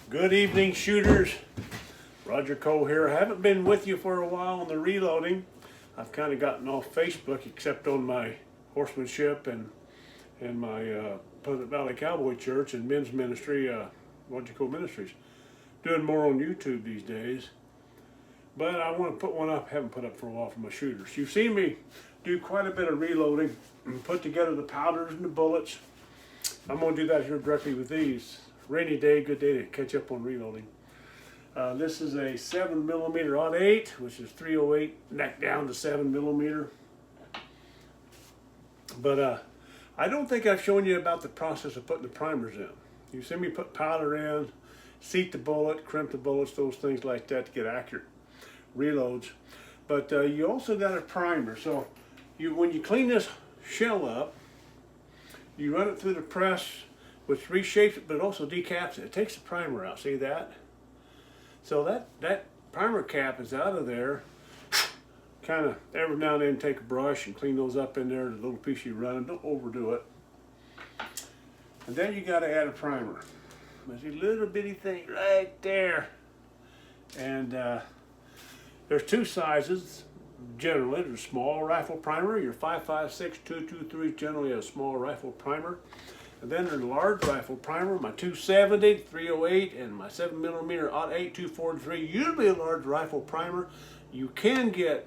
Good evening, shooters. Roger Cole here. I haven't been with you for a while on the reloading. I've kind of gotten off Facebook, except on my horsemanship and my Pleasant Valley Cowboy Church and men's ministry, Roger Cole Ministries. Doing more on YouTube these days. But I want to put one up. I haven't put up for a while for my shooters. You've seen me do quite a bit of reloading and put together the powders and the bullets. I'm going to do that here directly with these. Rainy day, good day to catch up on reloading. This is a 7mm .8, which is 308 neck down to 7mm. But I don't think I've shown you about the process of putting the primers in. You see me put powder in, seat the bullet, crimp the bullets, those things like that to get accurate reloads. But you also got a primer. So when you clean this shell up, you run it through the press, which reshapes it, but it also decaps it. It takes the primer out, see that? So that primer cap is out of there. Kind of every now and then take a brush and clean those up in there, the little piece you run, and don't overdo it. And then you gotta add a primer. There's a little bitty thing right there. And there's two sizes. Generally, there's a small rifle primer. Your 5.56, 223 is generally a small rifle primer. And then there's a large rifle primer, my 270, 308, and my 7mm .8, 243. Usually a large rifle primer. You can get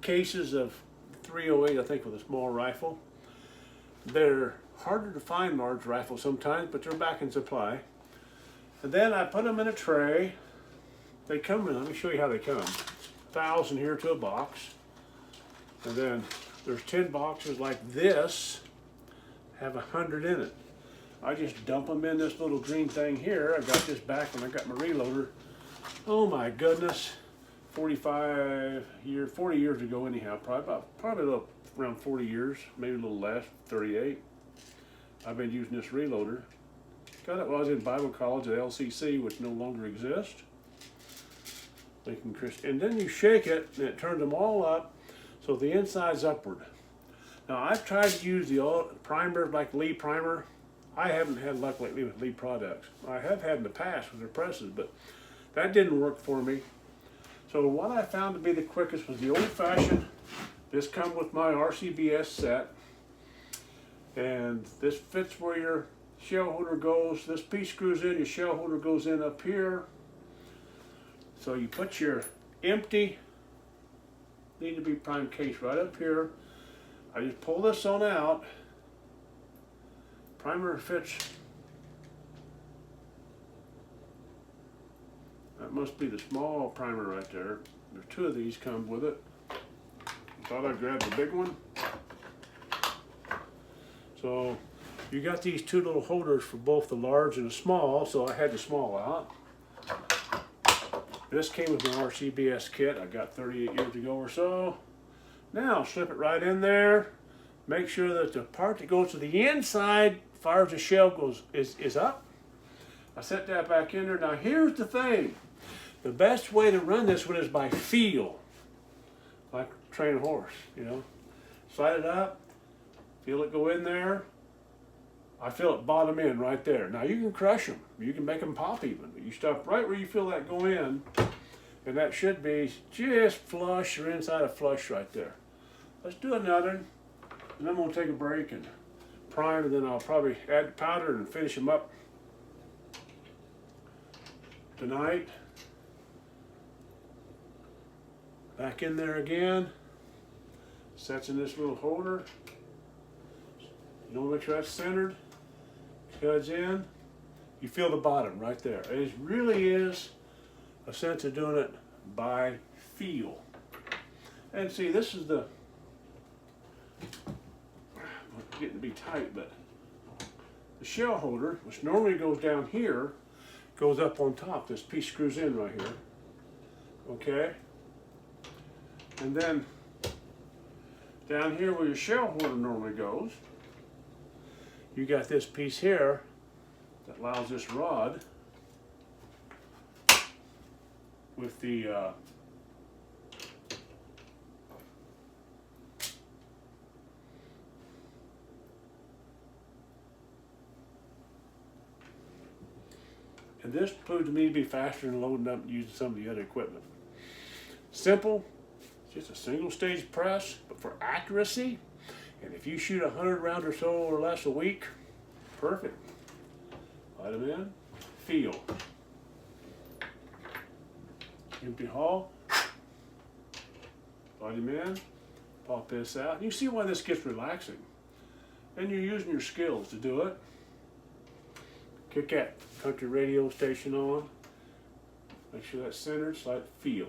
cases of 308, I think, with a small rifle. They're harder to find large rifles sometimes, but they're back in supply. And then I put them in a tray. They come in, let me show you how they come. 1,000 here to a box. And then there's 10 boxes like this, have 100 in it. I just dump them in this little green thing here. I got this back when I got my reloader. Oh my goodness, 40 years ago anyhow, probably a little, around 40 years, maybe a little less, 38. I've been using this reloader. Got it while I was in Bible college at LCC, which no longer exists. And then you shake it and it turns them all up so the inside's upward. Now I've tried to use the primers like Lee primer. I haven't had luck lately with Lee products. I have had in the past with their presses, but that didn't work for me. So what I found to be the quickest was the old-fashioned. This comes with my RCBS set, and this fits where your shell holder goes. This piece screws in, your shell holder goes in up here. So you put your empty, need to be primed case right up here. I just pull this on out. Primer fits. That must be the small primer right there. There's two of these come with it. Thought I'd grab the big one. So you got these two little holders for both the large and the small, so I had the small out. This came with my RCBS kit I got 38 years ago or so. Now slip it right in there. Make sure that the part that goes to the inside, as far as the shell is up. I set that back in there. Now here's the thing. The best way to run this one is by feel. Like train a horse, you know. Slide it up, feel it go in there. I feel it bottom in right there. Now you can crush them. You can make them pop even. But you stop right where you feel that go in, and that should be just flush or inside of flush right there. Let's do another, and I'm gonna take a break and prime, and then I'll probably add the powder and finish them up tonight. Back in there again. Sets in this little holder. You know, make sure that's centered. Cuts in. You feel the bottom right there. It really is a sense of doing it by feel. And see, this is the, getting to be tight, but the shell holder, which normally goes down here, goes up on top. This piece screws in right here. Okay? And then down here where your shell holder normally goes, you got this piece here that allows this rod with the And this proved to me to be faster than loading up and using some of the other equipment. Simple, just a single stage press, but for accuracy, and if you shoot 100 rounds or so or less a week, perfect. Light them in, feel. Empty hull, light them in, pop this out. And you see why this gets relaxing. And you're using your skills to do it. Kick that country radio station on. Make sure that's centered, so I feel.